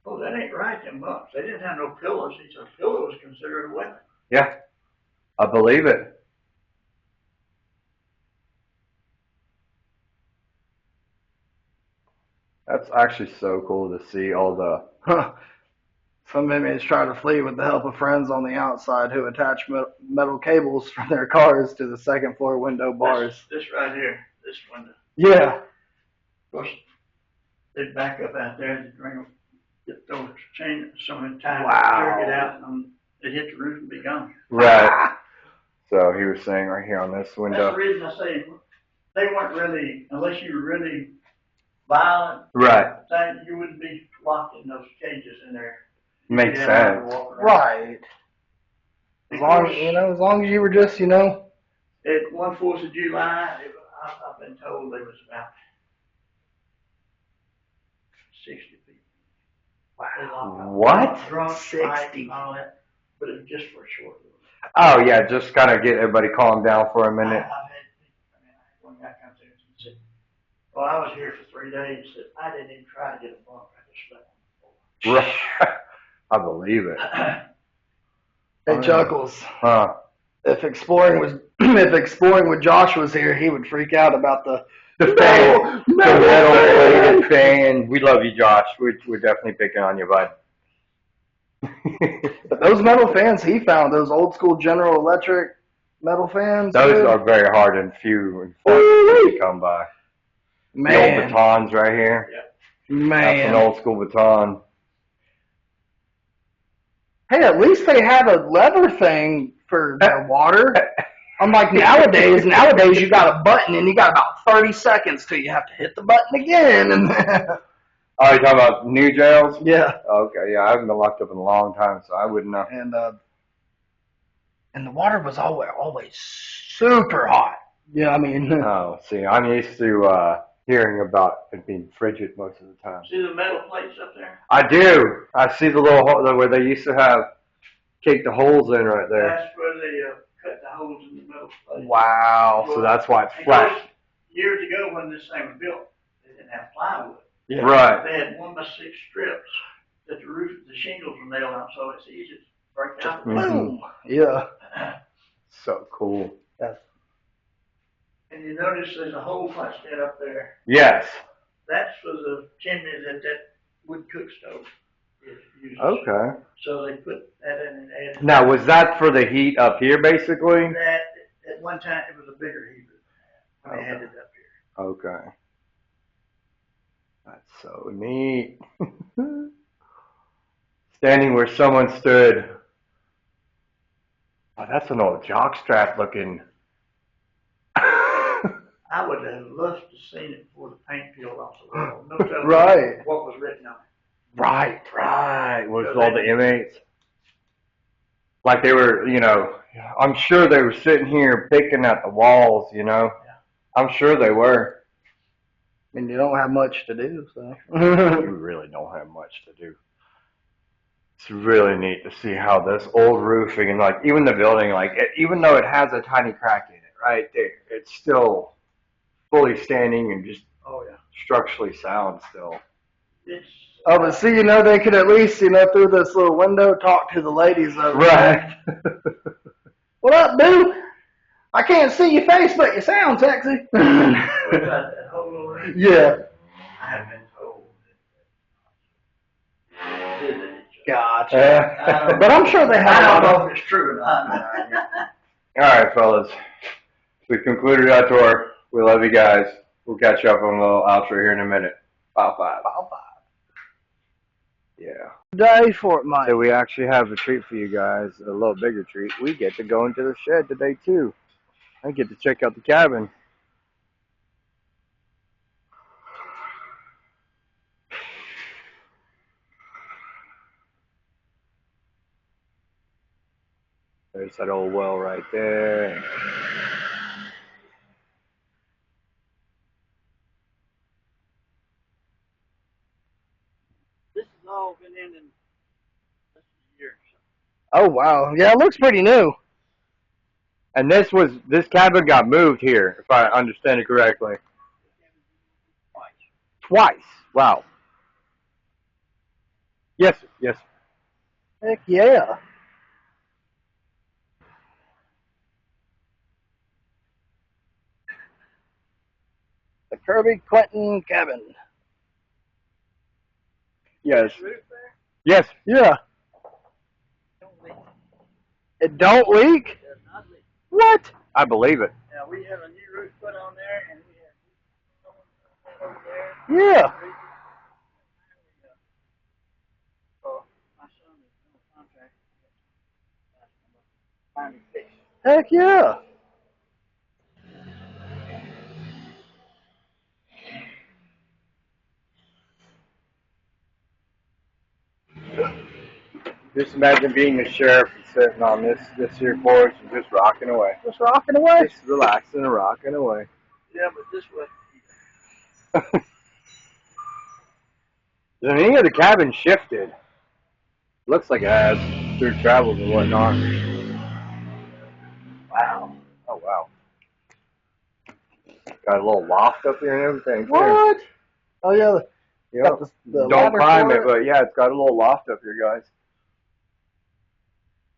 "Oh, that ain't right, them bunks. They didn't have no pillows." He said, "Pillow was considered a weapon." Yeah, I believe it. That's actually so cool to see all the. Some inmates try to flee with the help of friends on the outside who attach metal cables from their cars to the second floor window bars. This right here, this window. Yeah. Of course, they'd back up out there and get those chain, some time, jerk it out, and they'd hit the roof and be gone. Right. So he was saying right here on this window. That's the reason I say they weren't really, unless you were really violent. Right. You wouldn't be locked in those cages in there. Makes sense. Right. As long as you were just, At 4th of July, I've been told there was about 60 people. Wow. What? Drunk, 60. And all that, but it was just for a short while. Oh yeah, just kind of get everybody calmed down for a minute. I had one guy come to me and said, "Well, I was here for 3 days. Said I didn't even try to get a bunk. I just slept on the floor." Right. I believe it. Hey, Chuckles. Huh. If exploring with Josh was here, he would freak out about the fan, the metal-plated fan. We love you, Josh. We're definitely picking on you, bud. Those metal fans he found, those old school General Electric metal fans. Those are very hard and few and far to come by. Man. The old batons right here. Yep. Man. That's an old school baton. Hey, at least they had a lever thing for their water. Unlike nowadays you got a button and you got about 30 seconds till you have to hit the button again. And Oh, you talking about new jails? yeah. Okay, yeah, I haven't been locked up in a long time, so I wouldn't know. And the water was always super hot. Yeah, I mean. Oh, see, I'm used to hearing about it being frigid most of the time. See the metal plates up there? I do. I see the little hole where they used to have kick the holes in right there. That's where they cut the holes in the metal plate. Wow. So that's why it's flat. Years ago when this thing was built, they didn't have plywood. Yeah. Right. They had 1x6 strips that the shingles were nailed on, so it's easy to break out. Boom. Yeah. So cool. Yes. And you notice there's a hole punched in up there. Yes. That's for the chimney that wood cook stove uses. Okay. So they put that in and added. Now, was that for the heat up here, basically? That at one time it was a bigger heater when they had it up here. Okay. That's so neat. Standing where someone stood. Oh, that's an old jockstrap looking. I would have loved to seen it before the paint peeled off the wall. No telling Right. what was written on it. Right. Was all the inmates. Like they were, I'm sure they were sitting here picking at the walls, Yeah. I'm sure they were. I mean, you don't have much to do, so. You really don't have much to do. It's really neat to see how this old roofing and like even the building, even though it has a tiny crack in it, right there, it's still fully standing and just structurally sound still. Oh, but see, they could at least, through this little window, talk to the ladies over Right. What up, dude? I can't see your face, but you sound sexy. Yeah. I have been told. Gotcha. But I'm sure they have. I don't know if it's true or not. All right, fellas. We concluded our tour. We love you guys. We'll catch you up on a little outro here in a minute. Bow five. Yeah. Day Fort Mike. So we actually have a treat for you guys, a little bigger treat. We get to go into the shed today too. I get to check out the cabin. There's that old well right there. This has all been in less than a year. Oh, wow. Yeah, it looks pretty new. And this cabin got moved here, if I understand it correctly. Twice. Wow. Yes. Heck yeah. The Kirby Clinton cabin. Yes. Yes. Yeah. It don't leak? It does not leak. What? I believe it. Now we have a new roof put on there, and we have someone over there. Yeah. My son is on a contract. Finally fixed. Heck yeah. Just imagine being a sheriff and sitting on this here porch and just rocking away. Just rocking away? Just relaxing and rocking away. Yeah, but this was. The meaning of the cabin shifted. Looks like it has through travels and whatnot. Wow. Oh, wow. Got a little loft up here and everything. What? Too. Oh, yeah. Yep. Don't climb it, but yeah, it's got a little loft up here, guys.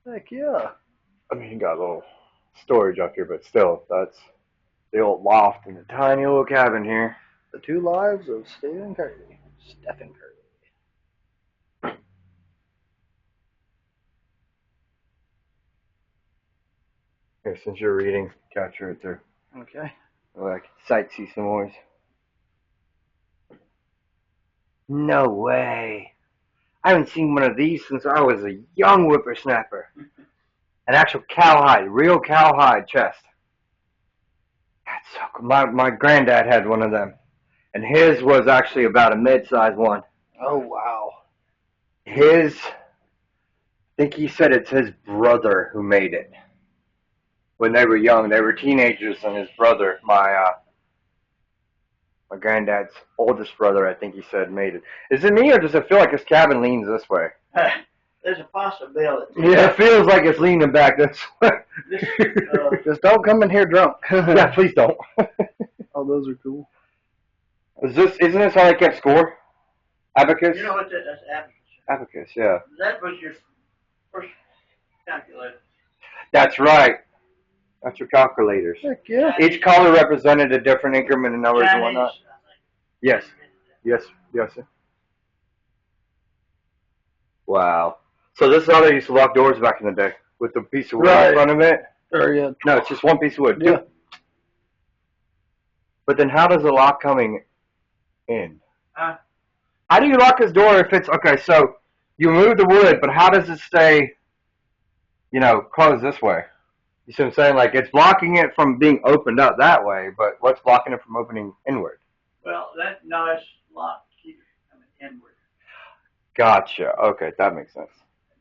Heck yeah. I mean, you got a little storage up here, but still, that's the old loft in the tiny little cabin here. The Two Lives of Stephen Kirby. Stephen Kirby. Here, since you're reading, capture it too. Okay. Like, sightsee some more. No way. I haven't seen one of these since I was a young whippersnapper. An actual cowhide, real cowhide chest. That's so cool. My granddad had one of them, and his was actually about a mid-sized one. Oh wow. I think he said it's his brother who made it. When they were young, they were teenagers, and his brother, my granddad's oldest brother, I think he said made it. Is it me, or does it feel like his cabin leans this way? There's a possibility. Yeah, it feels like it's leaning back this way. Just don't come in here drunk. Yeah, please don't. Oh, those are cool. Isn't this how they kept score? Abacus? You know what that's abacus. Abacus, yeah. That was your first calculator. That's right. That's your calculators. Heck yeah. Each color represented a different increment of numbers and whatnot. Chinese, I think. Yes. Yes. Yes, sir. Wow. So this is how they used to lock doors back in the day, with the piece of wood in front of it? Or yeah. No, it's just one piece of wood. Yeah. But then how does the lock coming in? Huh? How do you lock this door if it's, okay, so you move the wood, but how does it stay, closed this way? You see what I'm saying? Like, it's blocking it from being opened up that way, but what's blocking it from opening inward? Well, no, it's locked to keep it coming inward. Gotcha. Okay, that makes sense.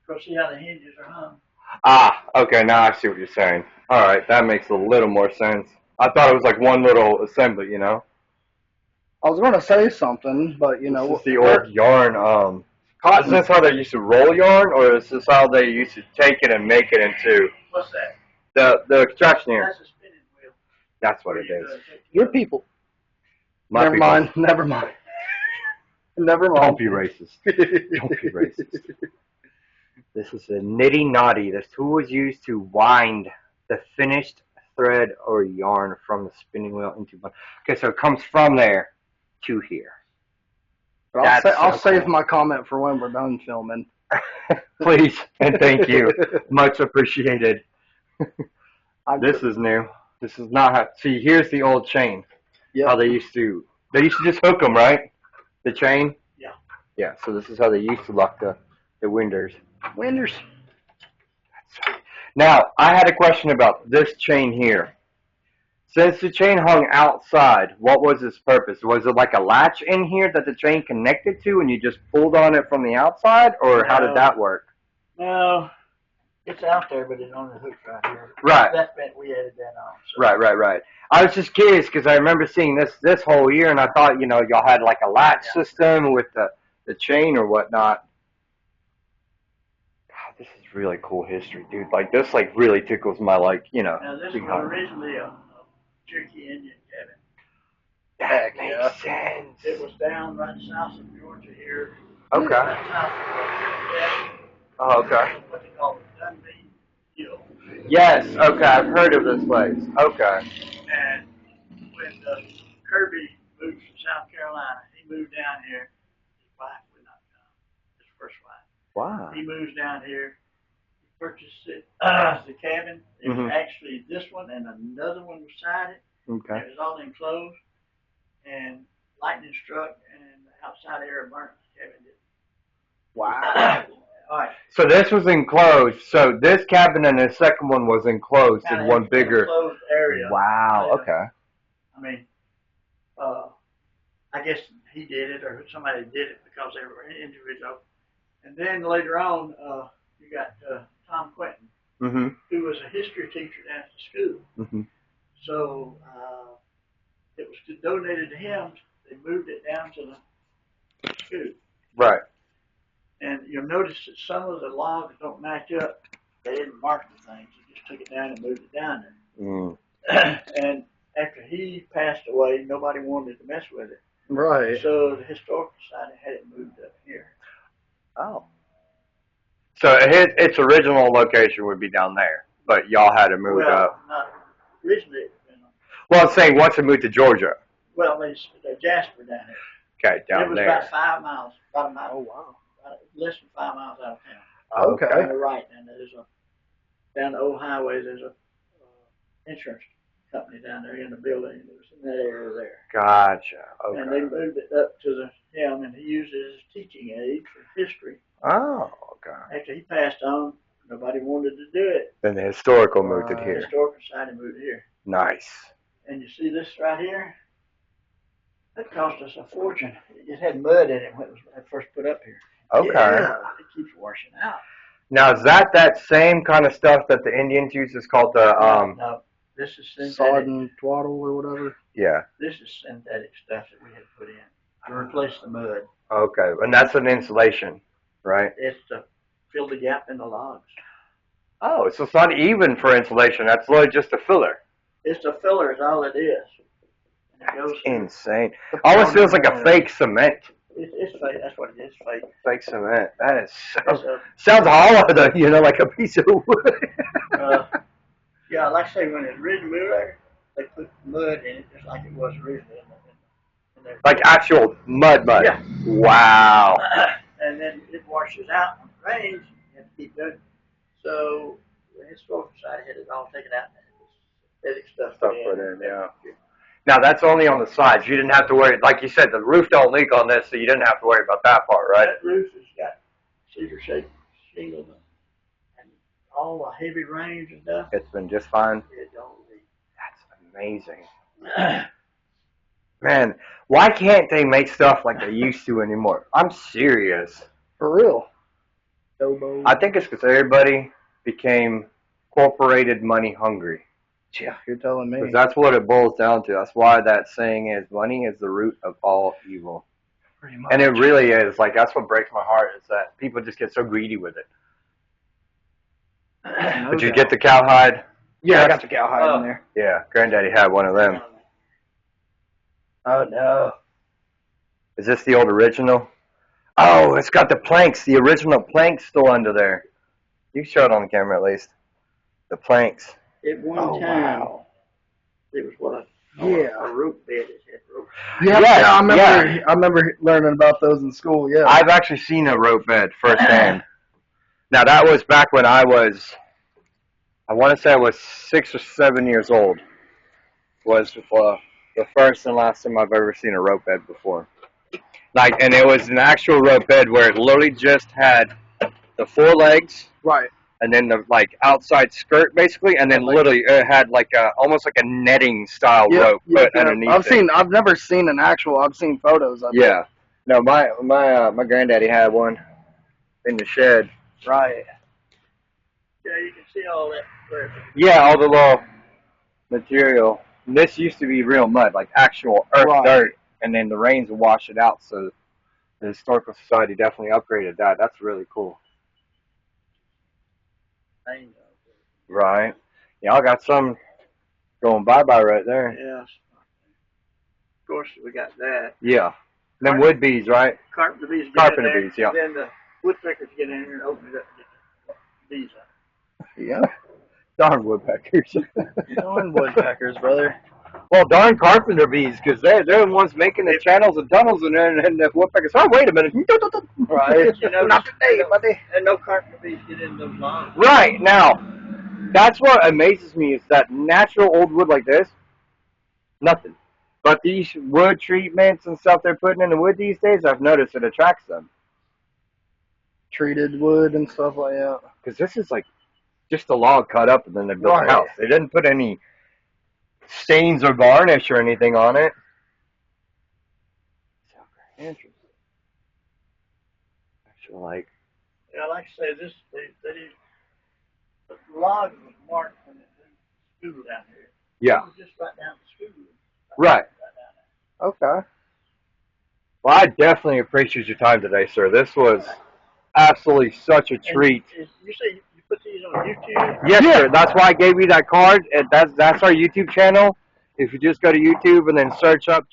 Because see how the hinges are hung? Ah, okay, now I see what you're saying. All right, that makes a little more sense. I thought it was like one little assembly, I was going to say something, but This is the old yarn. Is this how they used to roll yarn, or is this how they used to take it and make it into What's that? the extraction here? That's a spinning wheel. That's what it is. your people. My Never people. mind. Never mind. Never mind. Don't be racist. Don't be racist. This is a nitty knotty. This tool was used to wind the finished thread or yarn from the spinning wheel into one. Okay, so it comes from there to here. But I'll save my comment for when we're done filming. Please and thank you. Much appreciated. This is new. This is not how. See, here's the old chain. Yeah. How they used to just hook them, right? The chain. Yeah. Yeah. So this is how they used to lock the winders. Winders. Now, I had a question about this chain here. Since the chain hung outside, what was its purpose? Was it like a latch in here that the chain connected to and you just pulled on it from the outside, or how did that work? No, it's out there, but it's on the hook right here. Right. That meant we added that on. So. Right. I was just curious because I remember seeing this whole year, and I thought, y'all had like a latch system with the chain or whatnot. God, this is really cool history, dude. Like, this, really tickles my, Now, this was originally a Cherokee Indian cabin. That makes sense. It was down right south of Georgia here. Okay. Right south of Oh, okay. what they call the Dunbean Hill. Yes, okay, I've heard of this place. Okay. And when Kirby moved from South Carolina, he moved down here. His wife would not come. His first wife. Wow. He moves down here. He purchased it, the cabin. It was actually this one and another one beside it. Okay. It was all enclosed. And lightning struck and the outside air burnt the cabin. Wow. All right. So this was enclosed. So this cabin and the second one was enclosed in one bigger Enclosed area. Wow. Okay. I mean, I guess he did it or somebody did it because they were individual. And then later on, you got Tom Quentin, who was a history teacher down at the school. So it was donated to him. They moved it down to the school. Right. And you'll notice that some of the logs don't match up. They didn't mark the things. They just took it down and moved it down there. And after he passed away, nobody wanted to mess with it. Right. So the Historical Society had it moved up here. Oh. So its original location would be down there, but y'all had to move it up. Not originally. Well, I'm saying once it moved to Georgia. Well, it's Jasper down here. Okay, down it was there. about 5 miles. About a mile. Oh, wow. Less than 5 miles out of town. Oh, okay. On the right, and there's down the old highway. There's a insurance company down there in the building. It was in that area there. Gotcha. Okay. And they moved it up to him, and he used it as a teaching aid for history. Oh, okay. After he passed on, nobody wanted to do it. Then the historical moved it The here. Historical Society moved here. Nice. And you see this right here? That cost us a fortune. It had mud in it when it was first put up here. Okay. Yeah, it keeps washing out. Now, is that same kind of stuff that the Indians use? Is called the No, this is synthetic. Sod and twaddle or whatever. Yeah. This is synthetic stuff that we had put in to replace the mud. Okay, and that's an insulation, right? It's to fill the gap in the logs. Oh, so it's not even for insulation. That's literally just a filler. It's a filler is all it is. And it goes Insane. Almost feels like a fake cement. It's fake. That's what it is. Fake. Fake cement. That is so. Sounds hollow though. You know, like a piece of wood. Yeah, like I say, when it originally moved there, they put mud in it just like it was originally. Like actual mud. Yeah. Wow. And then it washes out when it rains. You have to keep doing it. So the Historical Society had it all taken out. Synthetic stuff put in, yeah. Now that's only on the sides. You didn't have to worry, like you said, the roof don't leak on this, so you didn't have to worry about that part, right? That roof has got cedar shake shingles and all the heavy rains and stuff. It's been just fine. It don't leak. That's amazing. Man, why can't they make stuff like they used to anymore? I'm serious. For real. I think it's because everybody became corporated money hungry. Yeah, you're telling me. Because that's what it boils down to. That's why that saying is, money is the root of all evil. Pretty much. And it really is. Like, that's what breaks my heart, is that people just get so greedy with it. No Did you doubt. get the cowhide? Yeah, I got the cowhide in there. Yeah, Granddaddy had one of them. Oh, no. Is this the old original? Oh, it's got the planks. The original planks still under there. You can show it on the camera at least. The planks. At one time, wow. it was what Yeah. a rope bed. It had rope. Yeah, Yes, I remember learning about those in school, yeah. I've actually seen a rope bed firsthand. Now, that was back when I want to say I was 6 or 7 years old. Was the first and last time I've ever seen a rope bed before. Like, and it was an actual rope bed where it literally just had the 4 legs. Right. And then the outside skirt basically, and then literally it had like almost like a netting style rope put underneath. I've never seen an actual. I've seen photos of it. Yeah. No, my granddaddy had one in the shed. Right. Yeah, you can see all that. Yeah, all the little material. And this used to be real mud, like actual earth dirt, and then the rains would wash it out. So the Historical Society definitely upgraded that. That's really cool. Right. Y'all got some going bye-bye right there. Yes. Of course, we got that. Yeah. Them wood bees, right? Carpenter bees. Carpenter bees, yeah. And then the woodpeckers get in here and open it up and get the bees out. Yeah. Darn woodpeckers. Darn woodpeckers, brother. Well, darn carpenter bees, because they're the ones making the channels and tunnels in there, and the woodpeckers, oh, wait a minute. Right. You know, Not today, buddy. And no carpenter bees get in those logs. Right. Now, that's what amazes me is that natural old wood like this, nothing. But these wood treatments and stuff they're putting in the wood these days, I've noticed it attracts them. Treated wood and stuff like that. Because this is like just a log cut up and then they built a house. They didn't put any stains or varnish or anything on it. Interesting. Actually, like. Yeah, like I say, the log was marked when it was school down here. Yeah. It was just right down the school. Right. Okay. Well, I definitely appreciate your time today, sir. This was absolutely such a treat. You say you put these on YouTube? Yes, sir. That's why I gave you that card. That's our YouTube channel. If you just go to YouTube and then search up